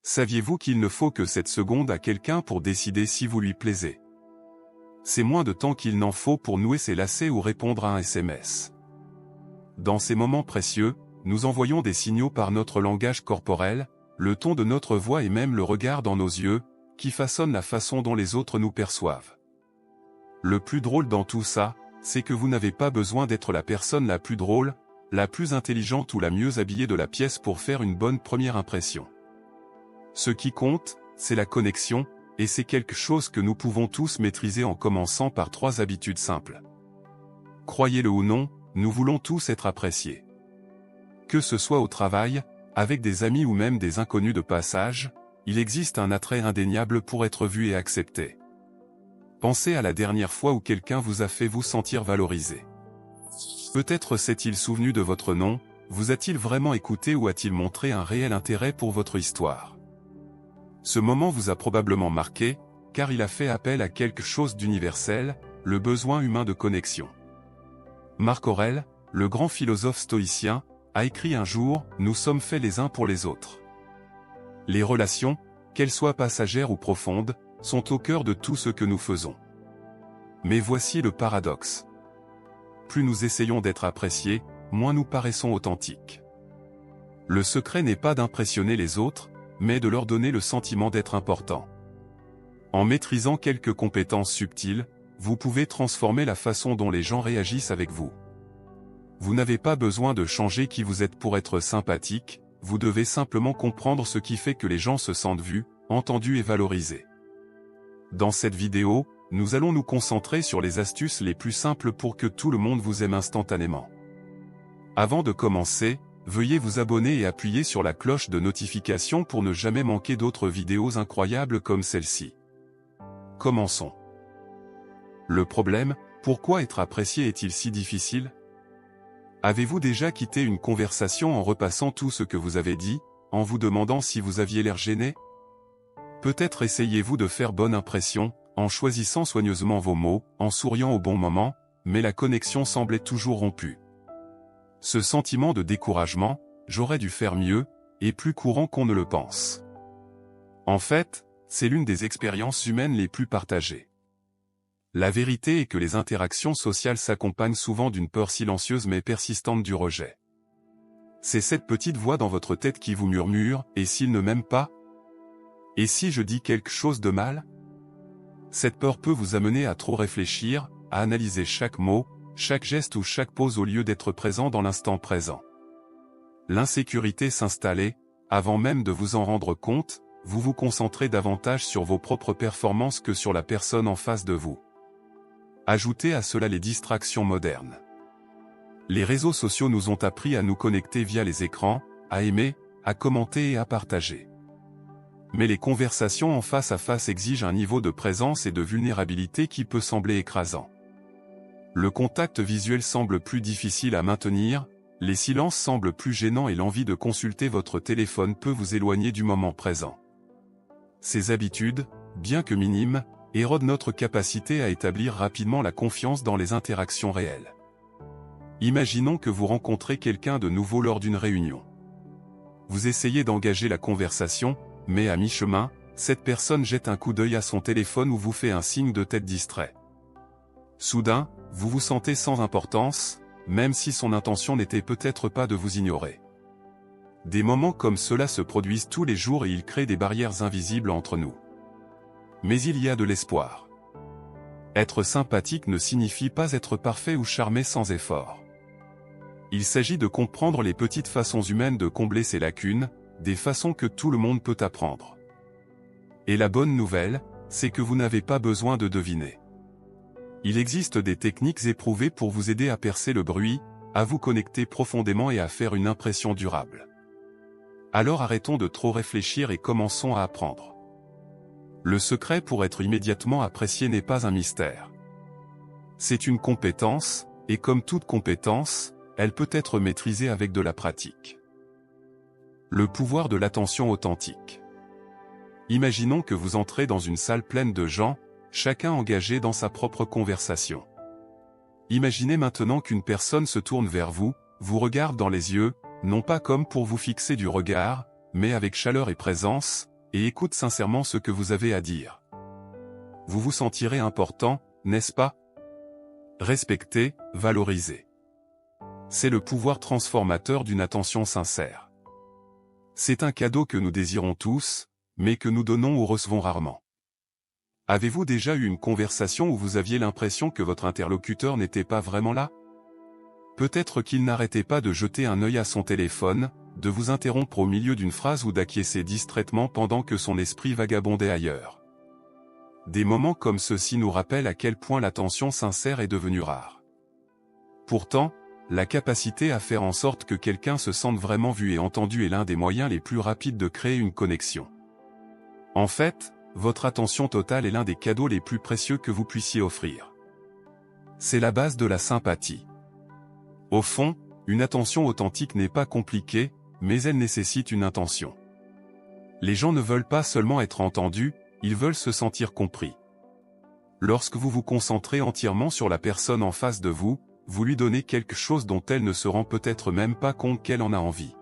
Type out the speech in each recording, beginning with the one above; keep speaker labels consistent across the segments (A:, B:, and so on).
A: Saviez-vous qu'il ne faut que 7 secondes à quelqu'un pour décider si vous lui plaisez? C'est moins de temps qu'il n'en faut pour nouer ses lacets ou répondre à un SMS. Dans ces moments précieux, nous envoyons des signaux par notre langage corporel, le ton de notre voix et même le regard dans nos yeux, qui façonnent la façon dont les autres nous perçoivent. Le plus drôle dans tout ça, c'est que vous n'avez pas besoin d'être la personne la plus drôle, la plus intelligente ou la mieux habillée de la pièce pour faire une bonne première impression. Ce qui compte, c'est la connexion, et c'est quelque chose que nous pouvons tous maîtriser en commençant par 3 habitudes simples. Croyez-le ou non, nous voulons tous être appréciés. Que ce soit au travail, avec des amis ou même des inconnus de passage, il existe un attrait indéniable pour être vu et accepté. Pensez à la dernière fois où quelqu'un vous a fait vous sentir valorisé. Peut-être s'est-il souvenu de votre nom, vous a-t-il vraiment écouté ou a-t-il montré un réel intérêt pour votre histoire? Ce moment vous a probablement marqué, car il a fait appel à quelque chose d'universel, le besoin humain de connexion. Marc Aurèle, le grand philosophe stoïcien, a écrit un jour « Nous sommes faits les uns pour les autres ». Les relations, qu'elles soient passagères ou profondes, sont au cœur de tout ce que nous faisons. Mais voici le paradoxe. Plus nous essayons d'être appréciés, moins nous paraissons authentiques. Le secret n'est pas d'impressionner les autres, mais de leur donner le sentiment d'être important. En maîtrisant quelques compétences subtiles, vous pouvez transformer la façon dont les gens réagissent avec vous. Vous n'avez pas besoin de changer qui vous êtes pour être sympathique, vous devez simplement comprendre ce qui fait que les gens se sentent vus, entendus et valorisés. Dans cette vidéo, nous allons nous concentrer sur les astuces les plus simples pour que tout le monde vous aime instantanément. Avant de commencer, veuillez vous abonner et appuyer sur la cloche de notification pour ne jamais manquer d'autres vidéos incroyables comme celle-ci. Commençons. Le problème, pourquoi être apprécié est-il si difficile? Avez-vous déjà quitté une conversation en repassant tout ce que vous avez dit, en vous demandant si vous aviez l'air gêné? Peut-être essayez-vous de faire bonne impression, en choisissant soigneusement vos mots, en souriant au bon moment, mais la connexion semblait toujours rompue. Ce sentiment de découragement, j'aurais dû faire mieux, est plus courant qu'on ne le pense. En fait, c'est l'une des expériences humaines les plus partagées. La vérité est que les interactions sociales s'accompagnent souvent d'une peur silencieuse mais persistante du rejet. C'est cette petite voix dans votre tête qui vous murmure « Et s'il ne m'aime pas ? Et si je dis quelque chose de mal ?» Cette peur peut vous amener à trop réfléchir, à analyser chaque mot, chaque geste ou chaque pause au lieu d'être présent dans l'instant présent. L'insécurité s'installe et, avant même de vous en rendre compte, vous vous concentrez davantage sur vos propres performances que sur la personne en face de vous. Ajoutez à cela les distractions modernes. Les réseaux sociaux nous ont appris à nous connecter via les écrans, à aimer, à commenter et à partager. Mais les conversations en face à face exigent un niveau de présence et de vulnérabilité qui peut sembler écrasant. Le contact visuel semble plus difficile à maintenir, les silences semblent plus gênants et l'envie de consulter votre téléphone peut vous éloigner du moment présent. Ces habitudes, bien que minimes, érodent notre capacité à établir rapidement la confiance dans les interactions réelles. Imaginons que vous rencontrez quelqu'un de nouveau lors d'une réunion. Vous essayez d'engager la conversation, mais à mi-chemin, cette personne jette un coup d'œil à son téléphone ou vous fait un signe de tête distrait. Soudain, vous vous sentez sans importance, même si son intention n'était peut-être pas de vous ignorer. Des moments comme cela se produisent tous les jours et ils créent des barrières invisibles entre nous. Mais il y a de l'espoir. Être sympathique ne signifie pas être parfait ou charmé sans effort. Il s'agit de comprendre les petites façons humaines de combler ces lacunes, des façons que tout le monde peut apprendre. Et la bonne nouvelle, c'est que vous n'avez pas besoin de deviner. Il existe des techniques éprouvées pour vous aider à percer le bruit, à vous connecter profondément et à faire une impression durable. Alors arrêtons de trop réfléchir et commençons à apprendre. Le secret pour être immédiatement apprécié n'est pas un mystère. C'est une compétence, et comme toute compétence, elle peut être maîtrisée avec de la pratique. Le pouvoir de l'attention authentique. Imaginons que vous entrez dans une salle pleine de gens, chacun engagé dans sa propre conversation. Imaginez maintenant qu'une personne se tourne vers vous, vous regarde dans les yeux, non pas comme pour vous fixer du regard, mais avec chaleur et présence, et écoute sincèrement ce que vous avez à dire. Vous vous sentirez important, n'est-ce pas? Respecté, valorisé. C'est le pouvoir transformateur d'une attention sincère. C'est un cadeau que nous désirons tous, mais que nous donnons ou recevons rarement. Avez-vous déjà eu une conversation où vous aviez l'impression que votre interlocuteur n'était pas vraiment là? Peut-être qu'il n'arrêtait pas de jeter un œil à son téléphone, de vous interrompre au milieu d'une phrase ou d'acquiescer distraitement pendant que son esprit vagabondait ailleurs. Des moments comme ceux-ci nous rappellent à quel point l'attention sincère est devenue rare. Pourtant, la capacité à faire en sorte que quelqu'un se sente vraiment vu et entendu est l'un des moyens les plus rapides de créer une connexion. En fait, votre attention totale est l'un des cadeaux les plus précieux que vous puissiez offrir. C'est la base de la sympathie. Au fond, une attention authentique n'est pas compliquée, mais elle nécessite une intention. Les gens ne veulent pas seulement être entendus, ils veulent se sentir compris. Lorsque vous vous concentrez entièrement sur la personne en face de vous, vous lui donnez quelque chose dont elle ne se rend peut-être même pas compte qu'elle en a envie.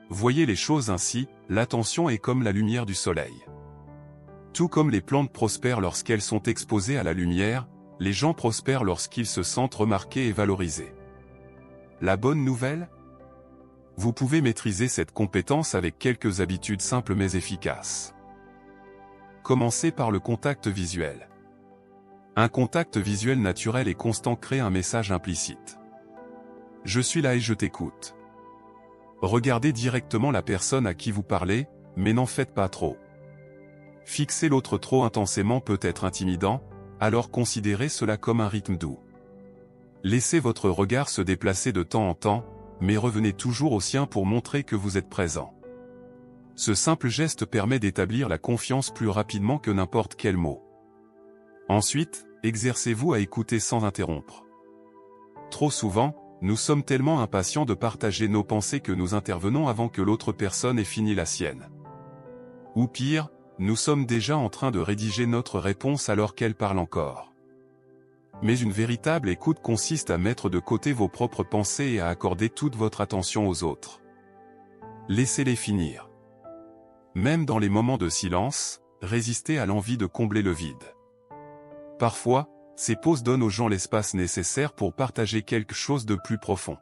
A: Voyez les choses ainsi, l'attention est comme la lumière du soleil. Tout comme les plantes prospèrent lorsqu'elles sont exposées à la lumière, les gens prospèrent lorsqu'ils se sentent remarqués et valorisés. La bonne nouvelle? Vous pouvez maîtriser cette compétence avec quelques habitudes simples mais efficaces. Commencez par le contact visuel. Un contact visuel naturel et constant crée un message implicite. Je suis là et je t'écoute. Regardez directement la personne à qui vous parlez, mais n'en faites pas trop. Fixer l'autre trop intensément peut être intimidant, alors considérez cela comme un rythme doux. Laissez votre regard se déplacer de temps en temps, mais revenez toujours au sien pour montrer que vous êtes présent. Ce simple geste permet d'établir la confiance plus rapidement que n'importe quel mot. Ensuite, exercez-vous à écouter sans interrompre. Trop souvent, nous sommes tellement impatients de partager nos pensées que nous intervenons avant que l'autre personne ait fini la sienne. Ou pire, nous sommes déjà en train de rédiger notre réponse alors qu'elle parle encore. Mais une véritable écoute consiste à mettre de côté vos propres pensées et à accorder toute votre attention aux autres. Laissez-les finir. Même dans les moments de silence, résistez à l'envie de combler le vide. Parfois, ces pauses donnent aux gens l'espace nécessaire pour partager quelque chose de plus profond.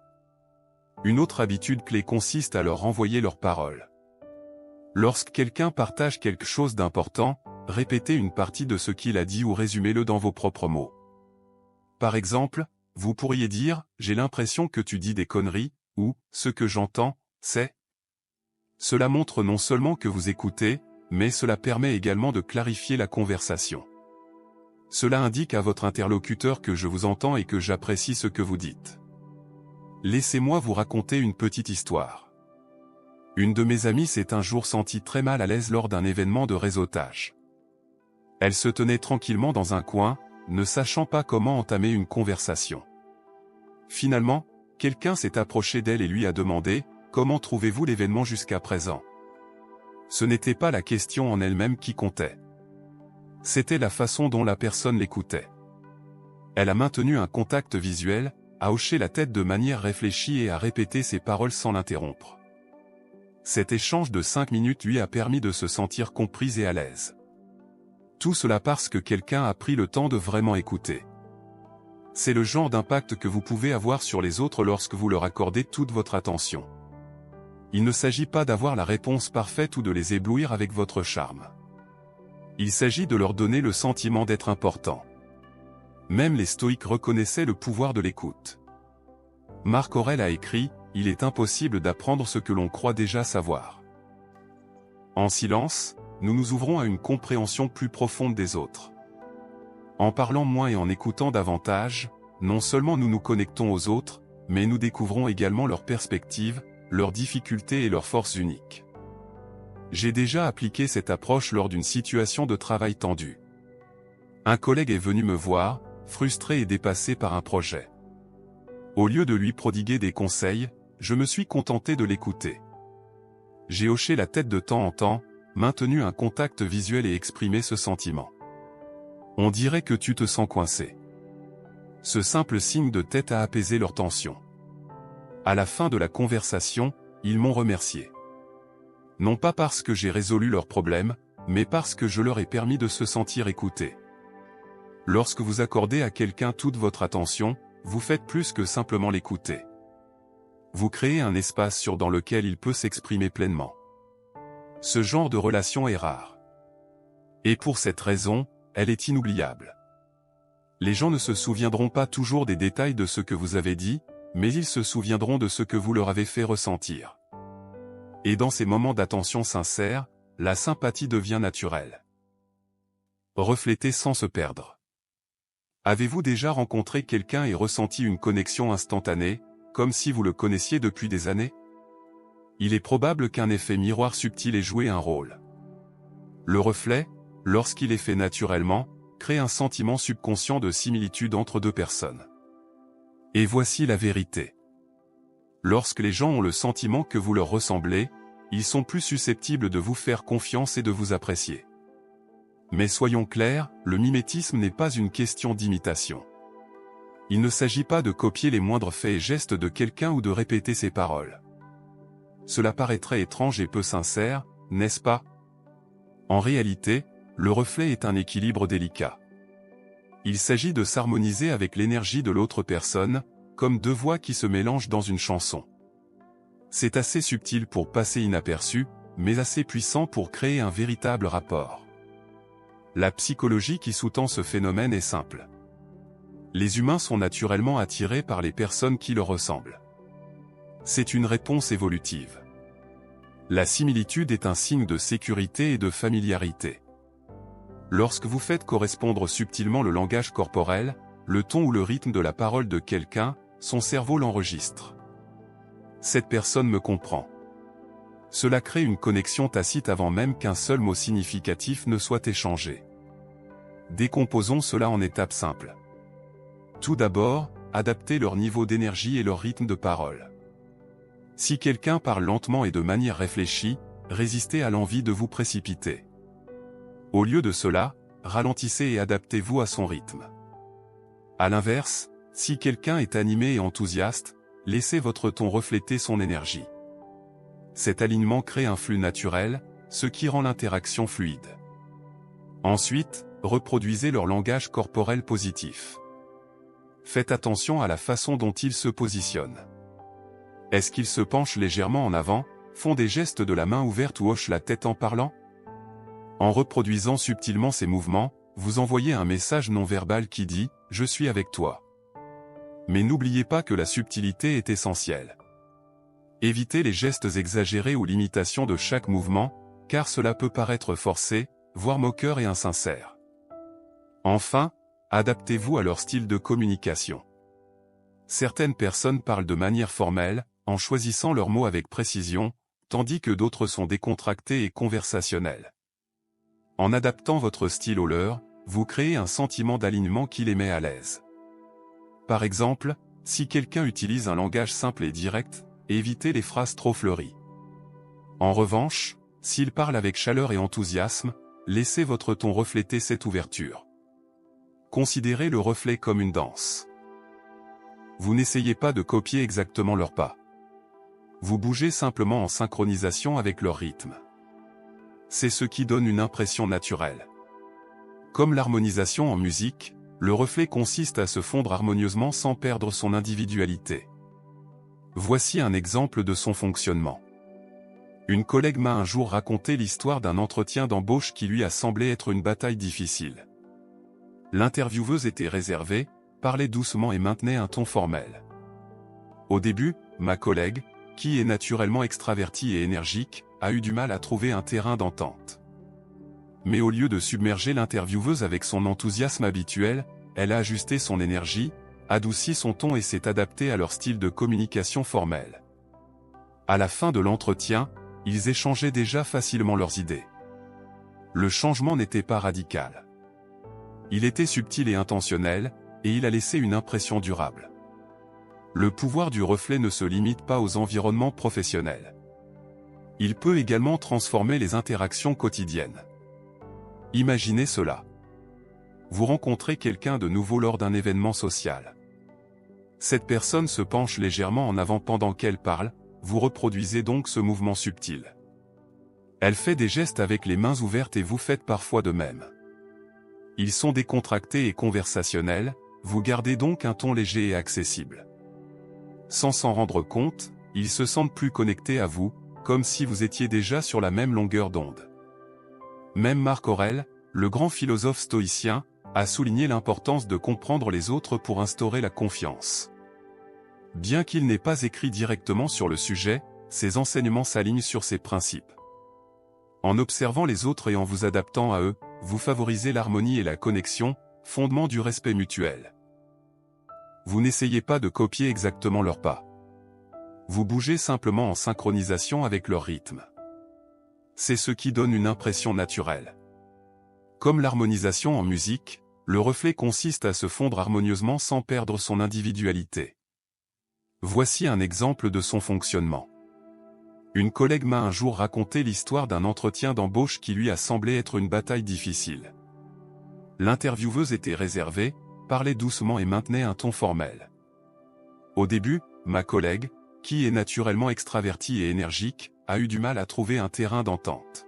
A: Une autre habitude clé consiste à leur renvoyer leurs paroles. Lorsque quelqu'un partage quelque chose d'important, répétez une partie de ce qu'il a dit ou résumez-le dans vos propres mots. Par exemple, vous pourriez dire « J'ai l'impression que tu dis des conneries » ou « Ce que j'entends, c'est… » Cela montre non seulement que vous écoutez, mais cela permet également de clarifier la conversation. Cela indique à votre interlocuteur que je vous entends et que j'apprécie ce que vous dites. Laissez-moi vous raconter une petite histoire. Une de mes amies s'est un jour sentie très mal à l'aise lors d'un événement de réseautage. Elle se tenait tranquillement dans un coin, ne sachant pas comment entamer une conversation. Finalement, quelqu'un s'est approché d'elle et lui a demandé « Comment trouvez-vous l'événement jusqu'à présent ?» Ce n'était pas la question en elle-même qui comptait. C'était la façon dont la personne l'écoutait. Elle a maintenu un contact visuel, a hoché la tête de manière réfléchie et a répété ses paroles sans l'interrompre. Cet échange de 5 minutes lui a permis de se sentir comprise et à l'aise. Tout cela parce que quelqu'un a pris le temps de vraiment écouter. C'est le genre d'impact que vous pouvez avoir sur les autres lorsque vous leur accordez toute votre attention. Il ne s'agit pas d'avoir la réponse parfaite ou de les éblouir avec votre charme. Il s'agit de leur donner le sentiment d'être important. Même les stoïques reconnaissaient le pouvoir de l'écoute. Marc Aurèle a écrit « Il est impossible d'apprendre ce que l'on croit déjà savoir ». En silence, nous nous ouvrons à une compréhension plus profonde des autres. En parlant moins et en écoutant davantage, non seulement nous nous connectons aux autres, mais nous découvrons également leurs perspectives, leurs difficultés et leurs forces uniques. J'ai déjà appliqué cette approche lors d'une situation de travail tendue. Un collègue est venu me voir, frustré et dépassé par un projet. Au lieu de lui prodiguer des conseils, je me suis contenté de l'écouter. J'ai hoché la tête de temps en temps, maintenu un contact visuel et exprimé ce sentiment. On dirait que tu te sens coincé. Ce simple signe de tête a apaisé leur tension. À la fin de la conversation, ils m'ont remercié. Non pas parce que j'ai résolu leurs problèmes, mais parce que je leur ai permis de se sentir écoutés. Lorsque vous accordez à quelqu'un toute votre attention, vous faites plus que simplement l'écouter. Vous créez un espace dans lequel il peut s'exprimer pleinement. Ce genre de relation est rare. Et pour cette raison, elle est inoubliable. Les gens ne se souviendront pas toujours des détails de ce que vous avez dit, mais ils se souviendront de ce que vous leur avez fait ressentir. Et dans ces moments d'attention sincère, la sympathie devient naturelle. Reflétez sans se perdre. Avez-vous déjà rencontré quelqu'un et ressenti une connexion instantanée, comme si vous le connaissiez depuis des années? Il est probable qu'un effet miroir subtil ait joué un rôle. Le reflet, lorsqu'il est fait naturellement, crée un sentiment subconscient de similitude entre deux personnes. Et voici la vérité. Lorsque les gens ont le sentiment que vous leur ressemblez, ils sont plus susceptibles de vous faire confiance et de vous apprécier. Mais soyons clairs, le mimétisme n'est pas une question d'imitation. Il ne s'agit pas de copier les moindres faits et gestes de quelqu'un ou de répéter ses paroles. Cela paraîtrait étrange et peu sincère, n'est-ce pas? En réalité, le reflet est un équilibre délicat. Il s'agit de s'harmoniser avec l'énergie de l'autre personne, comme deux voix qui se mélangent dans une chanson. C'est assez subtil pour passer inaperçu, mais assez puissant pour créer un véritable rapport. La psychologie qui sous-tend ce phénomène est simple. Les humains sont naturellement attirés par les personnes qui leur ressemblent. C'est une réponse évolutive. La similitude est un signe de sécurité et de familiarité. Lorsque vous faites correspondre subtilement le langage corporel, le ton ou le rythme de la parole de quelqu'un, son cerveau l'enregistre. Cette personne me comprend. Cela crée une connexion tacite avant même qu'un seul mot significatif ne soit échangé. Décomposons cela en étapes simples. Tout d'abord, adaptez leur niveau d'énergie et leur rythme de parole. Si quelqu'un parle lentement et de manière réfléchie, résistez à l'envie de vous précipiter. Au lieu de cela, ralentissez et adaptez-vous à son rythme. À l'inverse, si quelqu'un est animé et enthousiaste, laissez votre ton refléter son énergie. Cet alignement crée un flux naturel, ce qui rend l'interaction fluide. Ensuite, reproduisez leur langage corporel positif. Faites attention à la façon dont ils se positionnent. Est-ce qu'ils se penchent légèrement en avant, font des gestes de la main ouverte ou hochent la tête en parlant? En reproduisant subtilement ces mouvements, vous envoyez un message non verbal qui dit « Je suis avec toi ». Mais n'oubliez pas que la subtilité est essentielle. Évitez les gestes exagérés ou l'imitation de chaque mouvement, car cela peut paraître forcé, voire moqueur et insincère. Enfin, adaptez-vous à leur style de communication. Certaines personnes parlent de manière formelle, en choisissant leurs mots avec précision, tandis que d'autres sont décontractées et conversationnelles. En adaptant votre style au leur, vous créez un sentiment d'alignement qui les met à l'aise. Par exemple, si quelqu'un utilise un langage simple et direct, évitez les phrases trop fleuries. En revanche, s'il parle avec chaleur et enthousiasme, laissez votre ton refléter cette ouverture. Considérez le reflet comme une danse. Vous n'essayez pas de copier exactement leurs pas. Vous bougez simplement en synchronisation avec leur rythme. C'est ce qui donne une impression naturelle. Comme l'harmonisation en musique, le reflet consiste à se fondre harmonieusement sans perdre son individualité. Voici un exemple de son fonctionnement. Une collègue m'a un jour raconté l'histoire d'un entretien d'embauche qui lui a semblé être une bataille difficile. L'intervieweuse était réservée, parlait doucement et maintenait un ton formel. Au début, ma collègue, qui est naturellement extravertie et énergique, a eu du mal à trouver un terrain d'entente. Mais au lieu de submerger l'intervieweuse avec son enthousiasme habituel, elle a ajusté son énergie, adouci son ton et s'est adaptée à leur style de communication formel. À la fin de l'entretien, ils échangeaient déjà facilement leurs idées. Le changement n'était pas radical. Il était subtil et intentionnel, et il a laissé une impression durable. Le pouvoir du reflet ne se limite pas aux environnements professionnels. Il peut également transformer les interactions quotidiennes. Imaginez cela. Vous rencontrez quelqu'un de nouveau lors d'un événement social. Cette personne se penche légèrement en avant pendant qu'elle parle, vous reproduisez donc ce mouvement subtil. Elle fait des gestes avec les mains ouvertes et vous faites parfois de même. Ils sont décontractés et conversationnels, vous gardez donc un ton léger et accessible. Sans s'en rendre compte, ils se sentent plus connectés à vous, comme si vous étiez déjà sur la même longueur d'onde. Même Marc Aurèle, le grand philosophe stoïcien, a souligné l'importance de comprendre les autres pour instaurer la confiance. Bien qu'il n'ait pas écrit directement sur le sujet, ses enseignements s'alignent sur ces principes. En observant les autres et en vous adaptant à eux, vous favorisez l'harmonie et la connexion, fondement du respect mutuel. Vous n'essayez pas de copier exactement leurs pas. Vous bougez simplement en synchronisation avec leur rythme. C'est ce qui donne une impression naturelle. Comme l'harmonisation en musique, le reflet consiste à se fondre harmonieusement sans perdre son individualité. Voici un exemple de son fonctionnement. Une collègue m'a un jour raconté l'histoire d'un entretien d'embauche qui lui a semblé être une bataille difficile. L'intervieweuse était réservée, parlait doucement et maintenait un ton formel. Au début, ma collègue, qui est naturellement extravertie et énergique, a eu du mal à trouver un terrain d'entente.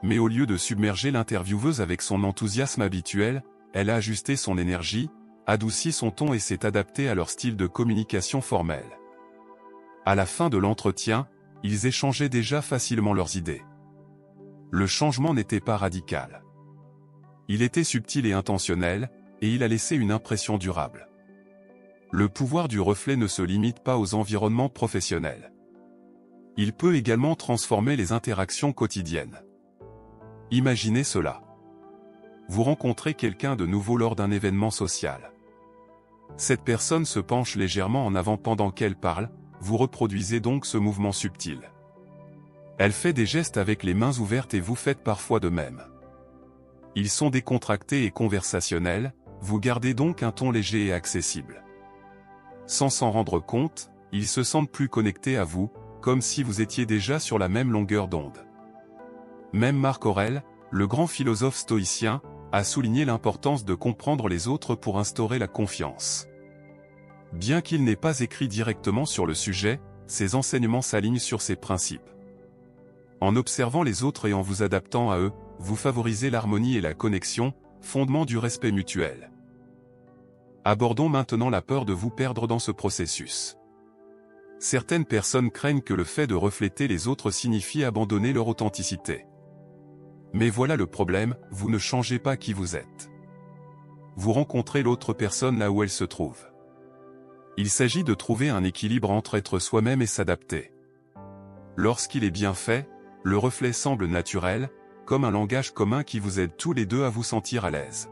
A: Mais au lieu de submerger l'intervieweuse avec son enthousiasme habituel, elle a ajusté son énergie, adouci son ton et s'est adaptée à leur style de communication formel. À la fin de l'entretien, ils échangeaient déjà facilement leurs idées. Le changement n'était pas radical. Il était subtil et intentionnel, et il a laissé une impression durable. Le pouvoir du reflet ne se limite pas aux environnements professionnels. Il peut également transformer les interactions quotidiennes. Imaginez cela. Vous rencontrez quelqu'un de nouveau lors d'un événement social. Cette personne se penche légèrement en avant pendant qu'elle parle, vous reproduisez donc ce mouvement subtil. Elle fait des gestes avec les mains ouvertes et vous faites parfois de même. Ils sont décontractés et conversationnels, vous gardez donc un ton léger et accessible. Sans s'en rendre compte, ils se sentent plus connectés à vous, comme si vous étiez déjà sur la même longueur d'onde. Même Marc Aurèle, le grand philosophe stoïcien, a souligné l'importance de comprendre les autres pour instaurer la confiance. Bien qu'il n'ait pas écrit directement sur le sujet, ses enseignements s'alignent sur ces principes. En observant les autres et en vous adaptant à eux, vous favorisez l'harmonie et la connexion, fondement du respect mutuel. Abordons maintenant la peur de vous perdre dans ce processus. Certaines personnes craignent que le fait de refléter les autres signifie abandonner leur authenticité. Mais voilà le problème, vous ne changez pas qui vous êtes. Vous rencontrez l'autre personne là où elle se trouve. Il s'agit de trouver un équilibre entre être soi-même et s'adapter. Lorsqu'il est bien fait, le reflet semble naturel, comme un langage commun qui vous aide tous les deux à vous sentir à l'aise.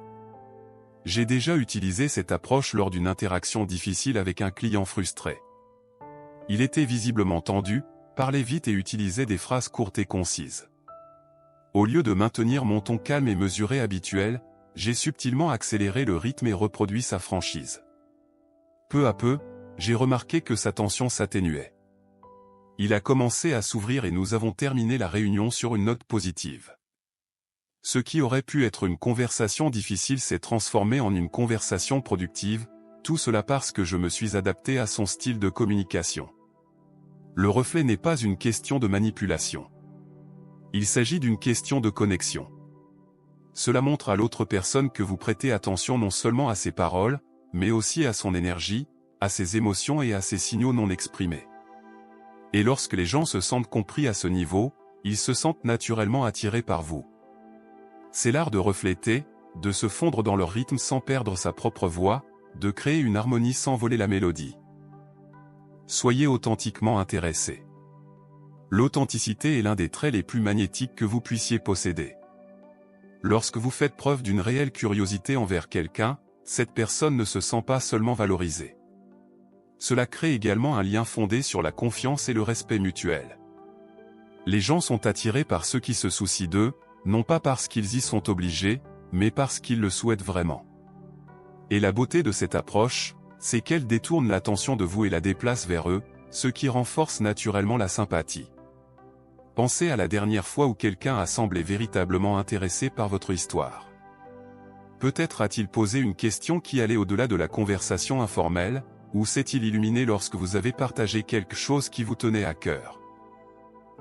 A: J'ai déjà utilisé cette approche lors d'une interaction difficile avec un client frustré. Il était visiblement tendu, parlait vite et utilisait des phrases courtes et concises. Au lieu de maintenir mon ton calme et mesuré habituel, j'ai subtilement accéléré le rythme et reproduit sa franchise. Peu à peu, j'ai remarqué que sa tension s'atténuait. Il a commencé à s'ouvrir et nous avons terminé la réunion sur une note positive. Ce qui aurait pu être une conversation difficile s'est transformé en une conversation productive, tout cela parce que je me suis adapté à son style de communication. Le reflet n'est pas une question de manipulation. Il s'agit d'une question de connexion. Cela montre à l'autre personne que vous prêtez attention non seulement à ses paroles, mais aussi à son énergie, à ses émotions et à ses signaux non exprimés. Et lorsque les gens se sentent compris à ce niveau, ils se sentent naturellement attirés par vous. C'est l'art de refléter, de se fondre dans leur rythme sans perdre sa propre voix, de créer une harmonie sans voler la mélodie. Soyez authentiquement intéressés. L'authenticité est l'un des traits les plus magnétiques que vous puissiez posséder. Lorsque vous faites preuve d'une réelle curiosité envers quelqu'un, cette personne ne se sent pas seulement valorisée. Cela crée également un lien fondé sur la confiance et le respect mutuel. Les gens sont attirés par ceux qui se soucient d'eux, non pas parce qu'ils y sont obligés, mais parce qu'ils le souhaitent vraiment. Et la beauté de cette approche, c'est qu'elle détourne l'attention de vous et la déplace vers eux, ce qui renforce naturellement la sympathie. Pensez à la dernière fois où quelqu'un a semblé véritablement intéressé par votre histoire. Peut-être a-t-il posé une question qui allait au-delà de la conversation informelle, ou s'est-il illuminé lorsque vous avez partagé quelque chose qui vous tenait à cœur.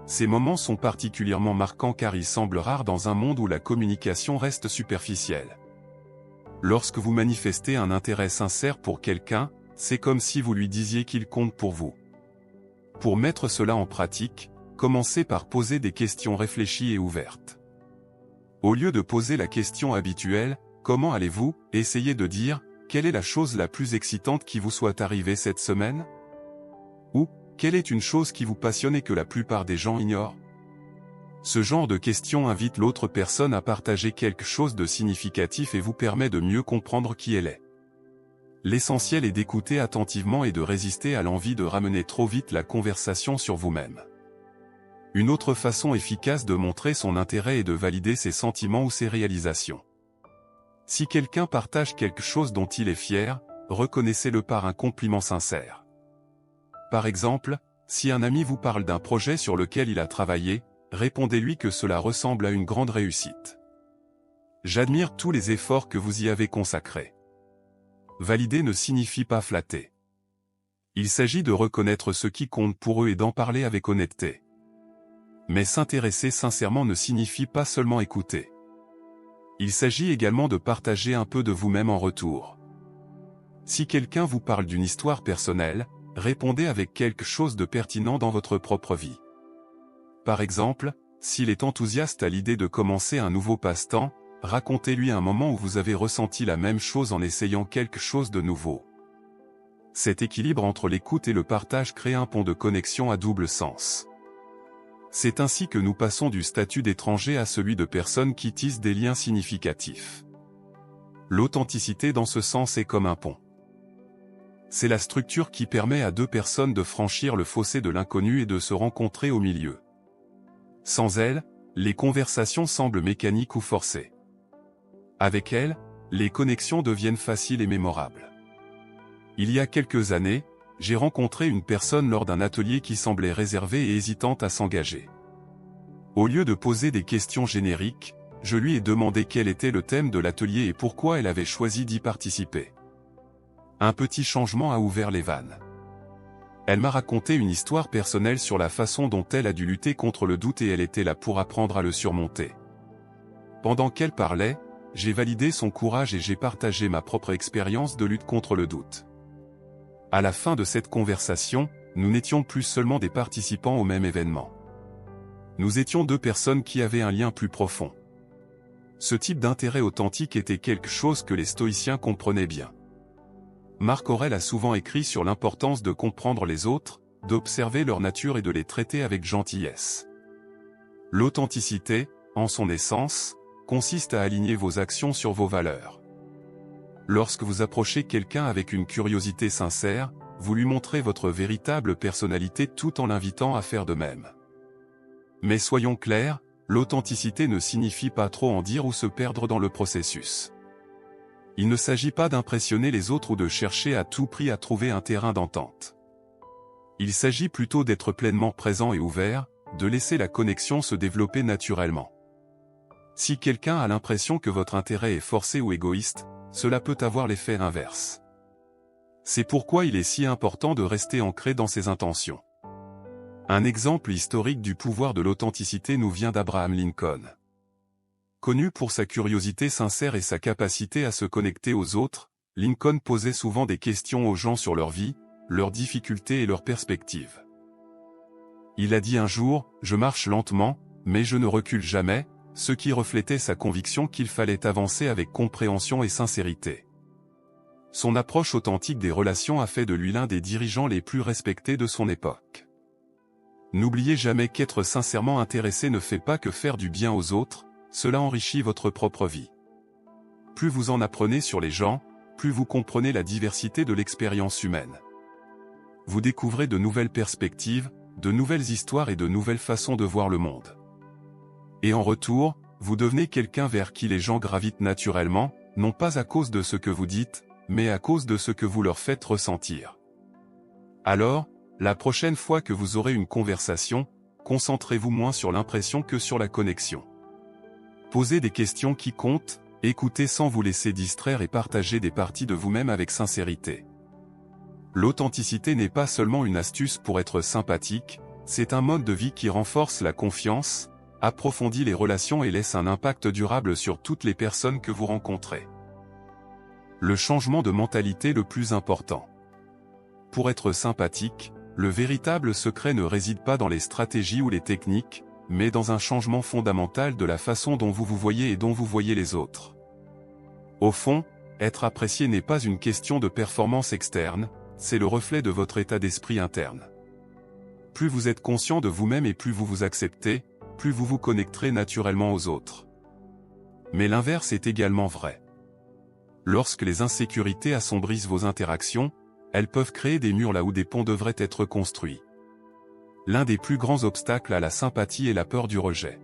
A: Ces moments sont particulièrement marquants car ils semblent rares dans un monde où la communication reste superficielle. Lorsque vous manifestez un intérêt sincère pour quelqu'un, c'est comme si vous lui disiez qu'il compte pour vous. Pour mettre cela en pratique, commencez par poser des questions réfléchies et ouvertes. Au lieu de poser la question habituelle, « Comment allez-vous ?», essayez de dire « Quelle est la chose la plus excitante qui vous soit arrivée cette semaine ?» Ou « Quelle est une chose qui vous passionne et que la plupart des gens ignorent ?» Ce genre de questions invite l'autre personne à partager quelque chose de significatif et vous permet de mieux comprendre qui elle est. L'essentiel est d'écouter attentivement et de résister à l'envie de ramener trop vite la conversation sur vous-même. Une autre façon efficace de montrer son intérêt est de valider ses sentiments ou ses réalisations. Si quelqu'un partage quelque chose dont il est fier, reconnaissez-le par un compliment sincère. Par exemple, si un ami vous parle d'un projet sur lequel il a travaillé, répondez-lui que cela ressemble à une grande réussite. J'admire tous les efforts que vous y avez consacrés. Valider ne signifie pas flatter. Il s'agit de reconnaître ce qui compte pour eux et d'en parler avec honnêteté. Mais s'intéresser sincèrement ne signifie pas seulement écouter. Il s'agit également de partager un peu de vous-même en retour. Si quelqu'un vous parle d'une histoire personnelle, répondez avec quelque chose de pertinent dans votre propre vie. Par exemple, s'il est enthousiaste à l'idée de commencer un nouveau passe-temps, racontez-lui un moment où vous avez ressenti la même chose en essayant quelque chose de nouveau. Cet équilibre entre l'écoute et le partage crée un pont de connexion à double sens. C'est ainsi que nous passons du statut d'étranger à celui de personnes qui tissent des liens significatifs. L'authenticité dans ce sens est comme un pont. C'est la structure qui permet à deux personnes de franchir le fossé de l'inconnu et de se rencontrer au milieu. Sans elle, les conversations semblent mécaniques ou forcées. Avec elle, les connexions deviennent faciles et mémorables. Il y a quelques années, j'ai rencontré une personne lors d'un atelier qui semblait réservée et hésitante à s'engager. Au lieu de poser des questions génériques, je lui ai demandé quel était le thème de l'atelier et pourquoi elle avait choisi d'y participer. Un petit changement a ouvert les vannes. Elle m'a raconté une histoire personnelle sur la façon dont elle a dû lutter contre le doute et elle était là pour apprendre à le surmonter. Pendant qu'elle parlait, j'ai validé son courage et j'ai partagé ma propre expérience de lutte contre le doute. À la fin de cette conversation, nous n'étions plus seulement des participants au même événement. Nous étions deux personnes qui avaient un lien plus profond. Ce type d'intérêt authentique était quelque chose que les stoïciens comprenaient bien. Marc Aurèle a souvent écrit sur l'importance de comprendre les autres, d'observer leur nature et de les traiter avec gentillesse. L'authenticité, en son essence, consiste à aligner vos actions sur vos valeurs. Lorsque vous approchez quelqu'un avec une curiosité sincère, vous lui montrez votre véritable personnalité tout en l'invitant à faire de même. Mais soyons clairs, l'authenticité ne signifie pas trop en dire ou se perdre dans le processus. Il ne s'agit pas d'impressionner les autres ou de chercher à tout prix à trouver un terrain d'entente. Il s'agit plutôt d'être pleinement présent et ouvert, de laisser la connexion se développer naturellement. Si quelqu'un a l'impression que votre intérêt est forcé ou égoïste, cela peut avoir l'effet inverse. C'est pourquoi il est si important de rester ancré dans ses intentions. Un exemple historique du pouvoir de l'authenticité nous vient d'Abraham Lincoln. Connu pour sa curiosité sincère et sa capacité à se connecter aux autres, Lincoln posait souvent des questions aux gens sur leur vie, leurs difficultés et leurs perspectives. Il a dit un jour, « Je marche lentement, mais je ne recule jamais », ce qui reflétait sa conviction qu'il fallait avancer avec compréhension et sincérité. Son approche authentique des relations a fait de lui l'un des dirigeants les plus respectés de son époque. N'oubliez jamais qu'être sincèrement intéressé ne fait pas que faire du bien aux autres, cela enrichit votre propre vie. Plus vous en apprenez sur les gens, plus vous comprenez la diversité de l'expérience humaine. Vous découvrez de nouvelles perspectives, de nouvelles histoires et de nouvelles façons de voir le monde. Et en retour, vous devenez quelqu'un vers qui les gens gravitent naturellement, non pas à cause de ce que vous dites, mais à cause de ce que vous leur faites ressentir. Alors, la prochaine fois que vous aurez une conversation, concentrez-vous moins sur l'impression que sur la connexion. Posez des questions qui comptent, écoutez sans vous laisser distraire et partagez des parties de vous-même avec sincérité. L'authenticité n'est pas seulement une astuce pour être sympathique, C'est un mode de vie qui renforce la confiance, approfondit les relations et laisse un impact durable sur toutes les personnes que vous rencontrez. Le changement de mentalité le plus important. Pour être sympathique, le véritable secret ne réside pas dans les stratégies ou les techniques, mais dans un changement fondamental de la façon dont vous vous voyez et dont vous voyez les autres. Au fond, être apprécié n'est pas une question de performance externe, c'est le reflet de votre état d'esprit interne. Plus vous êtes conscient de vous-même et plus vous vous acceptez, plus vous vous connecterez naturellement aux autres. Mais l'inverse est également vrai. Lorsque les insécurités assombrissent vos interactions, elles peuvent créer des murs là où des ponts devraient être construits. L'un des plus grands obstacles à la sympathie est la peur du rejet.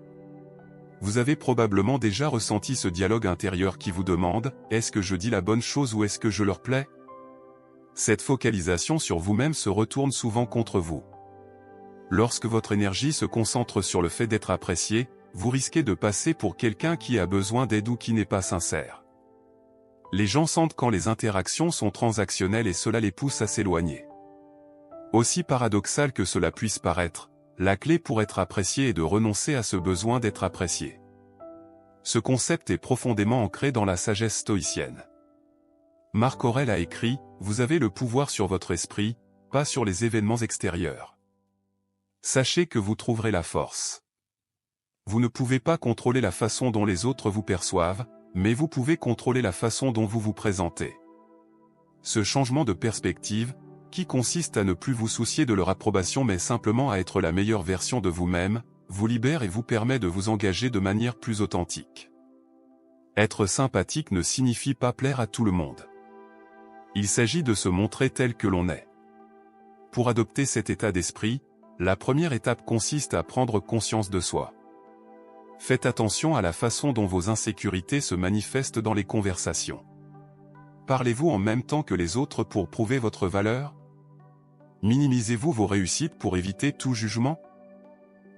A: Vous avez probablement déjà ressenti ce dialogue intérieur qui vous demande « Est-ce que je dis la bonne chose ou est-ce que je leur plais ?» Cette focalisation sur vous-même se retourne souvent contre vous. Lorsque votre énergie se concentre sur le fait d'être apprécié, vous risquez de passer pour quelqu'un qui a besoin d'aide ou qui n'est pas sincère. Les gens sentent quand les interactions sont transactionnelles et cela les pousse à s'éloigner. Aussi paradoxal que cela puisse paraître, la clé pour être apprécié est de renoncer à ce besoin d'être apprécié. Ce concept est profondément ancré dans la sagesse stoïcienne. Marc Aurèle a écrit « Vous avez le pouvoir sur votre esprit, pas sur les événements extérieurs. Sachez que vous trouverez la force. Vous ne pouvez pas contrôler la façon dont les autres vous perçoivent, mais vous pouvez contrôler la façon dont vous vous présentez. » Ce changement de perspective, qui consiste à ne plus vous soucier de leur approbation mais simplement à être la meilleure version de vous-même, vous libère et vous permet de vous engager de manière plus authentique. Être sympathique ne signifie pas plaire à tout le monde. Il s'agit de se montrer tel que l'on est. Pour adopter cet état d'esprit, la première étape consiste à prendre conscience de soi. Faites attention à la façon dont vos insécurités se manifestent dans les conversations. Parlez-vous en même temps que les autres pour prouver votre valeur? Minimisez-vous vos réussites pour éviter tout jugement?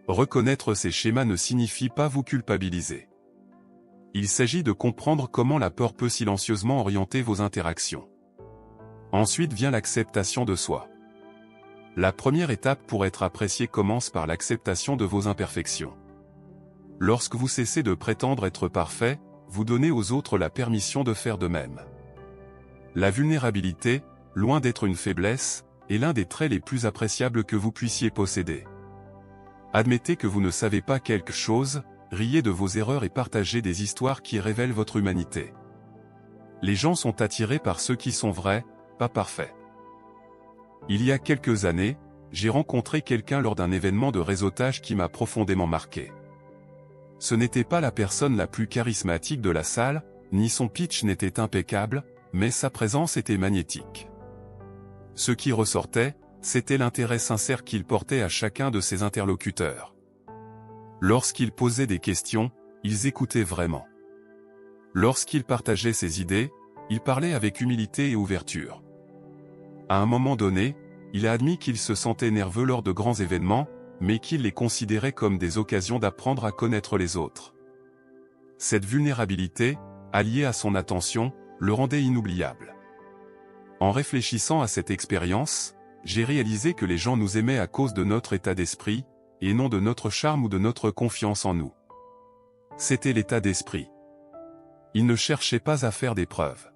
A: Reconnaître ces schémas ne signifie pas vous culpabiliser. Il s'agit de comprendre comment la peur peut silencieusement orienter vos interactions. Ensuite vient l'acceptation de soi. La première étape pour être apprécié commence par l'acceptation de vos imperfections. Lorsque vous cessez de prétendre être parfait, vous donnez aux autres la permission de faire de même. La vulnérabilité, loin d'être une faiblesse, est l'un des traits les plus appréciables que vous puissiez posséder. Admettez que vous ne savez pas quelque chose, riez de vos erreurs et partagez des histoires qui révèlent votre humanité. Les gens sont attirés par ceux qui sont vrais, pas parfaits. Il y a quelques années, j'ai rencontré quelqu'un lors d'un événement de réseautage qui m'a profondément marqué. Ce n'était pas la personne la plus charismatique de la salle, ni son pitch n'était impeccable, mais sa présence était magnétique. Ce qui ressortait, c'était l'intérêt sincère qu'il portait à chacun de ses interlocuteurs. Lorsqu'il posait des questions, ils écoutaient vraiment. Lorsqu'il partageait ses idées, il parlait avec humilité et ouverture. À un moment donné, il a admis qu'il se sentait nerveux lors de grands événements, mais qu'il les considérait comme des occasions d'apprendre à connaître les autres. Cette vulnérabilité, alliée à son attention, le rendait inoubliable. En réfléchissant à cette expérience, j'ai réalisé que les gens nous aimaient à cause de notre état d'esprit, et non de notre charme ou de notre confiance en nous. C'était l'état d'esprit. Il ne cherchait pas à faire des preuves.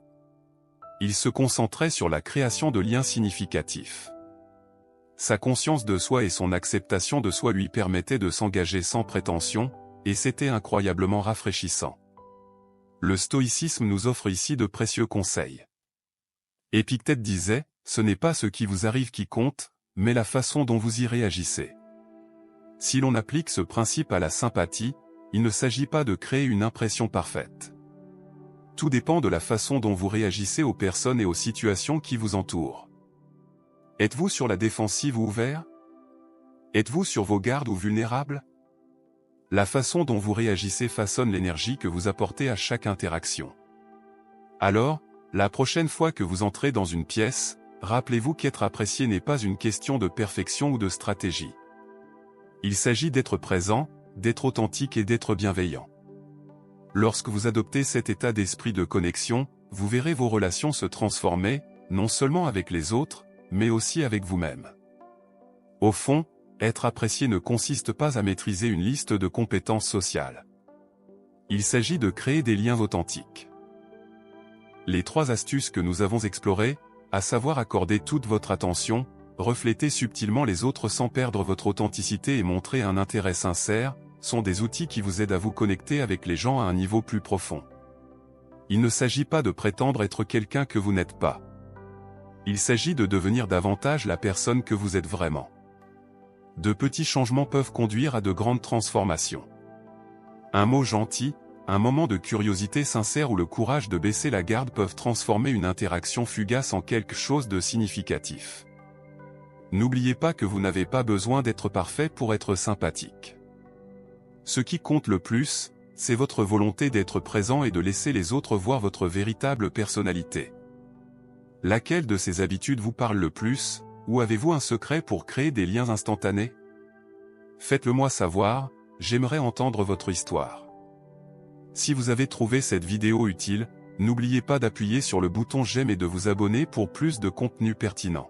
A: Il se concentrait sur la création de liens significatifs. Sa conscience de soi et son acceptation de soi lui permettaient de s'engager sans prétention, et c'était incroyablement rafraîchissant. Le stoïcisme nous offre ici de précieux conseils. Épictète disait, ce n'est pas ce qui vous arrive qui compte, mais la façon dont vous y réagissez. Si l'on applique ce principe à la sympathie, il ne s'agit pas de créer une impression parfaite. Tout dépend de la façon dont vous réagissez aux personnes et aux situations qui vous entourent. Êtes-vous sur la défensive ou ouvert? Êtes-vous sur vos gardes ou vulnérable? La façon dont vous réagissez façonne l'énergie que vous apportez à chaque interaction. Alors, la prochaine fois que vous entrez dans une pièce, rappelez-vous qu'être apprécié n'est pas une question de perfection ou de stratégie. Il s'agit d'être présent, d'être authentique et d'être bienveillant. Lorsque vous adoptez cet état d'esprit de connexion, vous verrez vos relations se transformer, non seulement avec les autres, mais aussi avec vous-même. Au fond, Être apprécié ne consiste pas à maîtriser une liste de compétences sociales. Il s'agit de créer des liens authentiques. Les 3 astuces que nous avons explorées, à savoir accorder toute votre attention, refléter subtilement les autres sans perdre votre authenticité et montrer un intérêt sincère, sont des outils qui vous aident à vous connecter avec les gens à un niveau plus profond. Il ne s'agit pas de prétendre être quelqu'un que vous n'êtes pas. Il s'agit de devenir davantage la personne que vous êtes vraiment. De petits changements peuvent conduire à de grandes transformations. Un mot gentil, un moment de curiosité sincère ou le courage de baisser la garde peuvent transformer une interaction fugace en quelque chose de significatif. N'oubliez pas que vous n'avez pas besoin d'être parfait pour être sympathique. Ce qui compte le plus, c'est votre volonté d'être présent et de laisser les autres voir votre véritable personnalité. Laquelle de ces habitudes vous parle le plus, ou avez-vous un secret pour créer des liens instantanés? Faites-le moi savoir, j'aimerais entendre votre histoire. Si vous avez trouvé cette vidéo utile, n'oubliez pas d'appuyer sur le bouton j'aime et de vous abonner pour plus de contenu pertinent.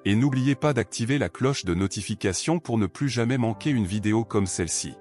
A: Et n'oubliez pas d'activer la cloche de notification pour ne plus jamais manquer une vidéo comme celle-ci.